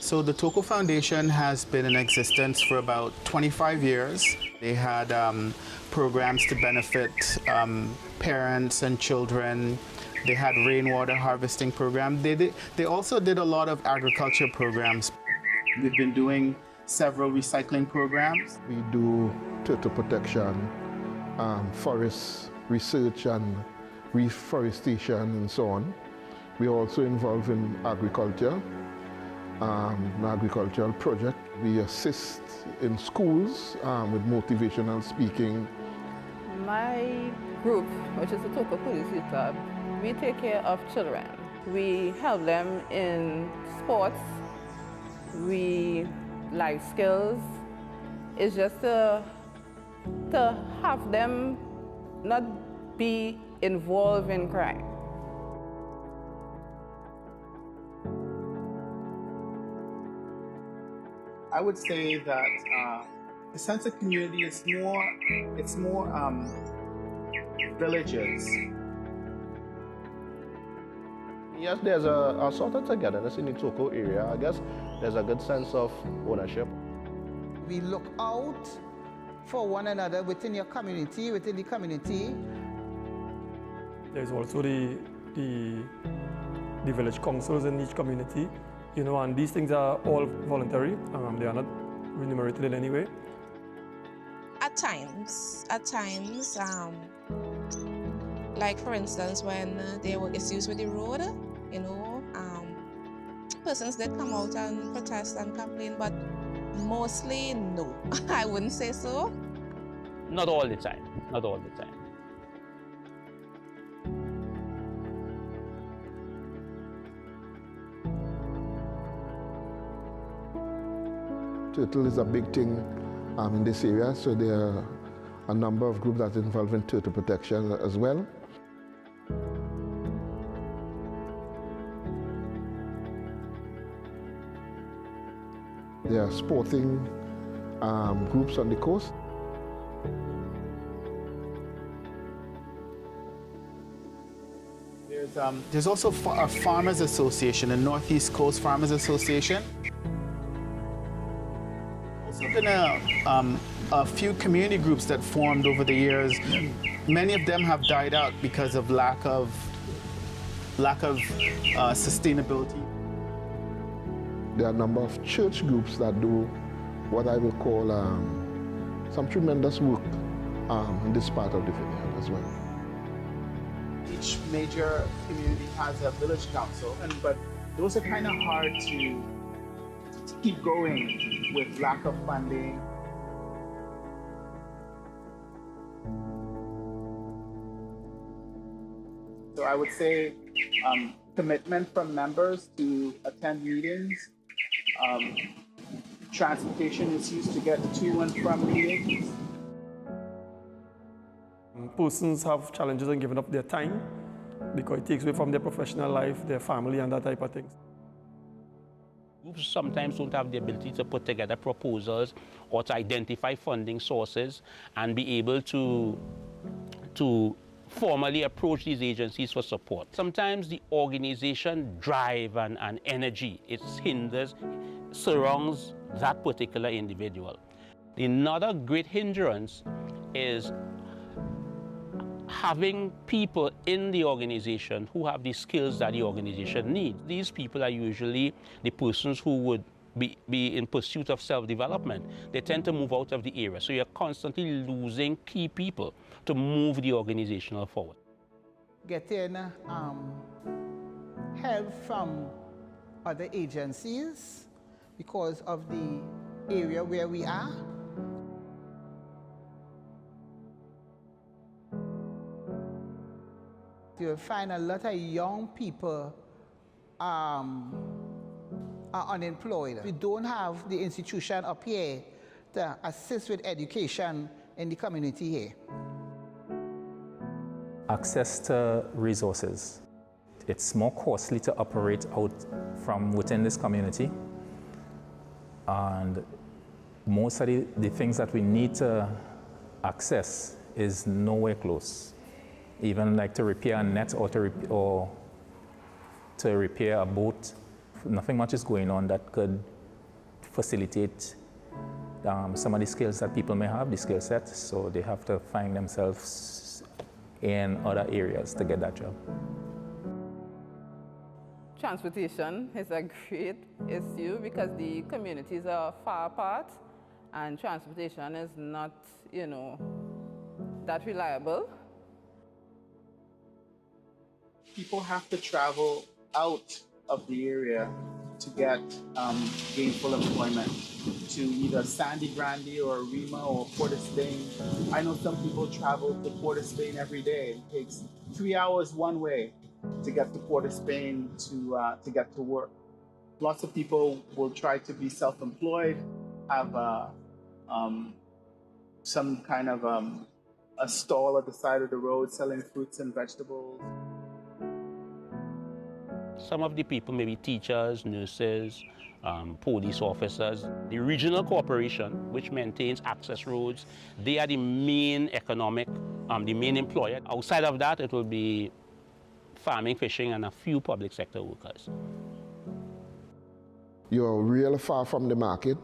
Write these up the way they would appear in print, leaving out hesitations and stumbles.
So the Toco Foundation has been in existence for about 25 years. They had programs to benefit parents and children. They had rainwater harvesting programs. They also did a lot of agriculture programs. We've been doing several recycling programs. We do turtle protection, forest research and reforestation and so on. We are also involved in agriculture, an agricultural project. We assist in schools with motivational speaking. My group, which is the Toco Police Youth Club, we take care of children. We help them in sports, life skills. It's just to have them not be involved in crime. I would say that the sense of community is more villages. Yes, there's a sort of togetherness in the Toco area. I guess there's a good sense of ownership. We look out for one another within your community, within the community. There's also the village councils in each community, you know, and these things are all voluntary. They are not remunerated in any way. At times, like for instance, when there were issues with the road, you know, persons did come out and protest and complain, but mostly no. I wouldn't say so. Not all the time, not all the time. Turtle is a big thing in this area, so there are a number of groups that are involved in turtle protection as well. There are sporting groups on the coast. There's also a Farmers Association, a Northeast Coast Farmers Association. Also been a few community groups that formed over the years. Many of them have died out because of lack of sustainability. There are a number of church groups that do what I will call some tremendous work in this part of the vineyard as well. Each major community has a village council, but those are kind of hard to keep going with lack of funding. So I would say commitment from members to attend meetings. Transportation is used to get to and from meetings. Persons have challenges in giving up their time because it takes away from their professional life, their family, and that type of things. Groups sometimes don't have the ability to put together proposals or to identify funding sources and be able to formally approach these agencies for support. Sometimes the organization drive and energy, it surrounds that particular individual. Another great hindrance is having people in the organization who have the skills that the organization needs. These people are usually the persons who would be in pursuit of self-development. They tend to move out of the area. So you're constantly losing key people to move the organization forward. Getting help from other agencies because of the area where we are. You'll find a lot of young people are unemployed. We don't have the institution up here to assist with education in the community here. Access to resources. It's more costly to operate out from within this community. And most of the things that we need to access is nowhere close. Even like to repair a net or to repair a boat, nothing much is going on that could facilitate some of the skills that people may have, the skill sets, so they have to find themselves in other areas to get that job. Transportation is a great issue because the communities are far apart and transportation is not, that reliable. People have to travel out of the area to get gainful employment to either Sandy Grande or Rima or Port of Spain. I know some people travel to Port of Spain every day. It takes 3 hours one way to get to Port of Spain to get to work. Lots of people will try to be self-employed, have some kind of a stall at the side of the road selling fruits and vegetables. Some of the people, maybe teachers, nurses, police officers, the regional corporation, which maintains access roads, they are the main the main employer. Outside of that, it will be farming, fishing, and a few public sector workers. You're really far from the market.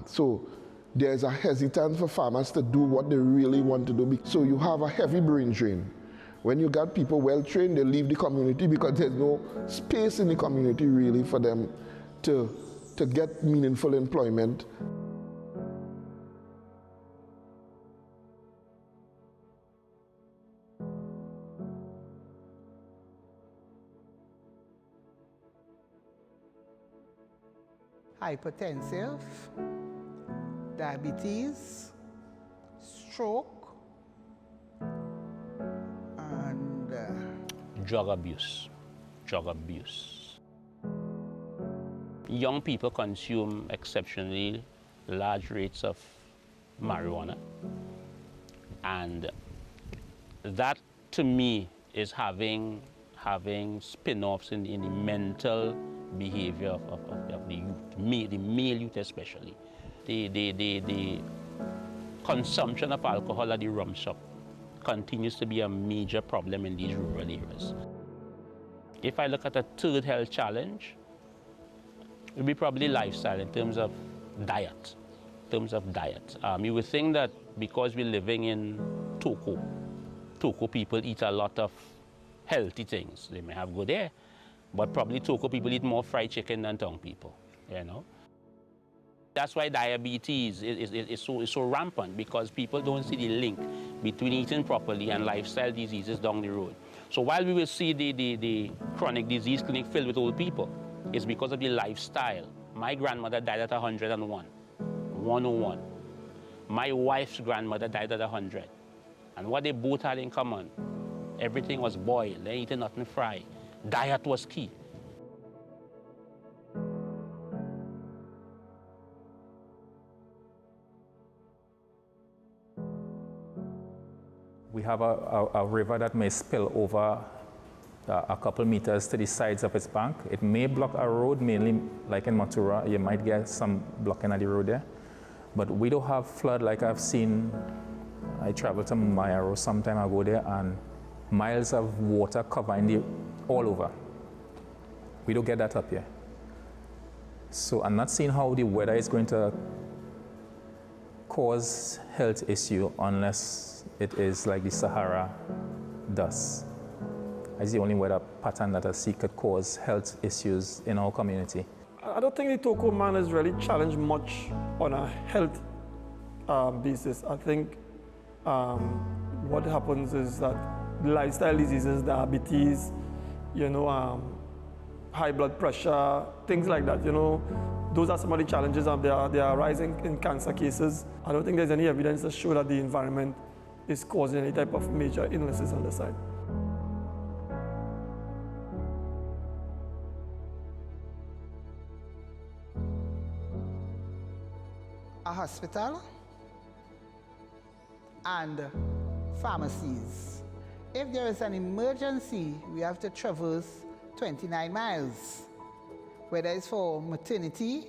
So there's a hesitance for farmers to do what they really want to do. So you have a heavy brain drain. When you got people well trained, they leave the community because there's no space in the community really for them to get meaningful employment. Hypertensive, diabetes, stroke, and Drug abuse. Young people consume exceptionally large rates of marijuana, and that to me is having spin-offs in the mental behavior of the youth, the male youth especially. The consumption of alcohol at the rum shop continues to be a major problem in these rural areas. If I look at a third health challenge, it would be probably lifestyle in terms of diet. You would think that because we're living in Toco people eat a lot of healthy things. They may have good air, but probably Toco people eat more fried chicken than Tong people, That's why diabetes is so rampant, because people don't see the link between eating properly and lifestyle diseases down the road. So while we will see the chronic disease clinic filled with old people, it's because of the lifestyle. My grandmother died at 101. My wife's grandmother died at 100. And what they both had in common, everything was boiled, they eating nothing fried. Diet was key. We have a river that may spill over a couple meters to the sides of its bank. It may block a road, mainly like in Matura, you might get some blocking of the road there. But we don't have flood like I've seen. I traveled to Mayaro some time ago there, and miles of water covering all over. We don't get that up here. So I'm not seeing how the weather is going to cause health issue unless it is like the Sahara dust. It's the only weather pattern that I see could cause health issues in our community. I don't think the Toco man is really challenged much on a health basis. I think what happens is that lifestyle diseases, diabetes, high blood pressure, things like that, those are some of the challenges. They are rising in cancer cases. I don't think there's any evidence to show that the environment is causing any type of major illnesses on the side. a hospital and pharmacies. If there is an emergency, we have to traverse 29 miles. Whether it's for maternity,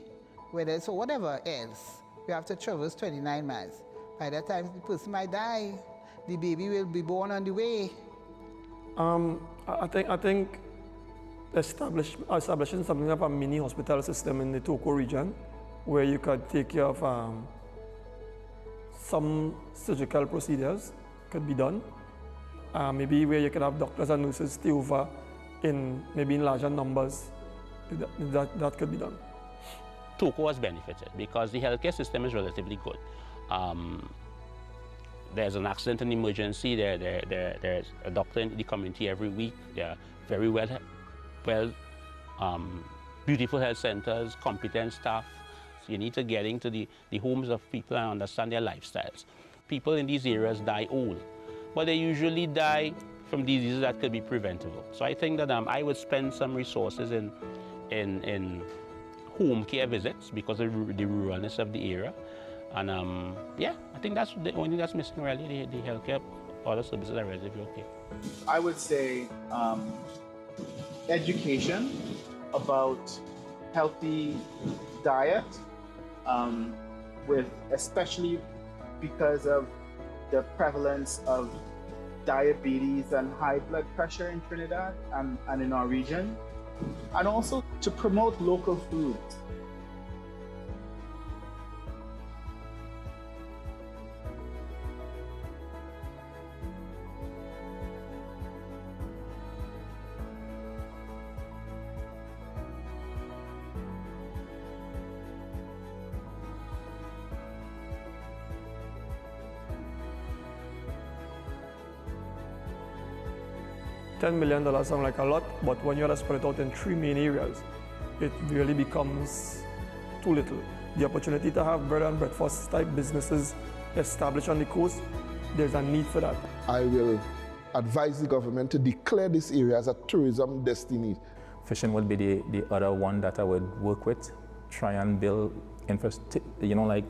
whether it's for whatever else, we have to traverse 29 miles. By that time, the person might die. The baby will be born on the way. I think establishing something like a mini hospital system in the Toco region where you could take care of some surgical procedures could be done. Maybe where you could have doctors and nurses stay over maybe in larger numbers. That could be done. Toco has benefited because the healthcare system is relatively good. There's an accident and emergency, there's a doctor in the community every week. They're very beautiful health centers, competent staff. So you need to get into the homes of people and understand their lifestyles. People in these areas die old, but they usually die from diseases that could be preventable. So I think that I would spend some resources in home care visits because of the ruralness of the area. And yeah, I think that's the only thing that's missing really, the healthcare. Other services are relatively okay. I would say education about healthy diet, especially because of the prevalence of diabetes and high blood pressure in Trinidad and in our region, and also to promote local foods. $10 million sounds like a lot, but when you have to spread it out in 3 main areas, it really becomes too little. The opportunity to have bread and breakfast type businesses established on the coast, there's a need for that. I will advise the government to declare this area as a tourism destination. Fishing would be the other one that I would work with, try and build like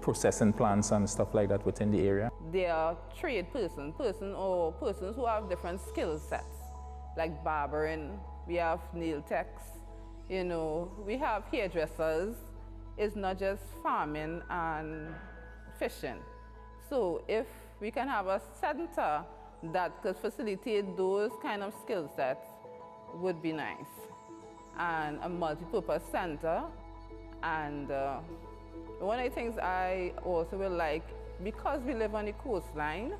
processing plants and stuff like that within the area. They are trade persons who have different skill sets, like barbering, we have nail techs, we have hairdressers. It's not just farming and fishing. So if we can have a center that could facilitate those kind of skill sets, would be nice. And a multi-purpose center. And one of the things I also will like, because we live on the coastline,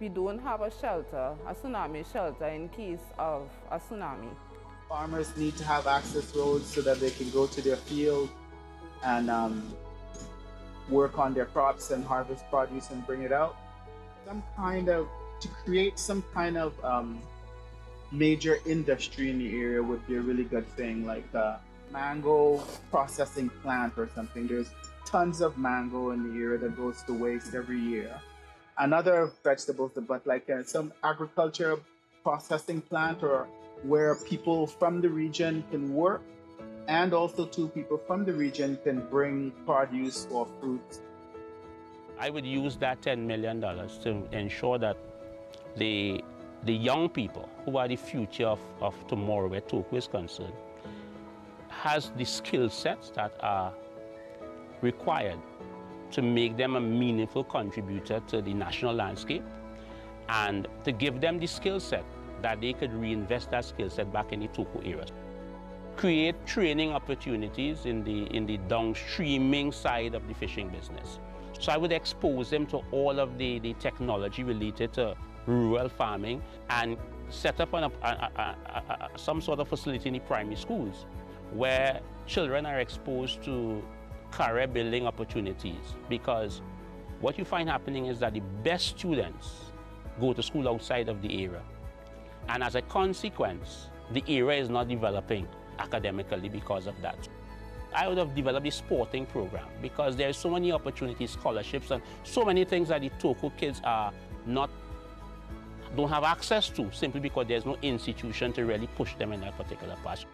we don't have a shelter, a tsunami shelter in case of a tsunami. Farmers need to have access roads so that they can go to their field and work on their crops and harvest produce and bring it out. To create some kind of major industry in the area would be a really good thing, like a mango processing plant or something. There's tons of mango in the area that goes to waste every year. And other vegetables, but like some agriculture processing plant, or where people from the region can work, and also people from the region can bring produce or fruits. I would use that $10 million to ensure that the young people who are the future of tomorrow, where Toco is concerned, has the skill sets that are required to make them a meaningful contributor to the national landscape, and to give them the skill set that they could reinvest that skill set back in the Toco area. Create training opportunities in the downstreaming side of the fishing business. So I would expose them to all of the technology related to rural farming, and set up some sort of facility in the primary schools where children are exposed to career building opportunities. Because what you find happening is that the best students go to school outside of the area. And as a consequence, the area is not developing academically because of that. I would have developed a sporting program because there are so many opportunities, scholarships, and so many things that the Toco kids don't have access to, simply because there's no institution to really push them in that particular path.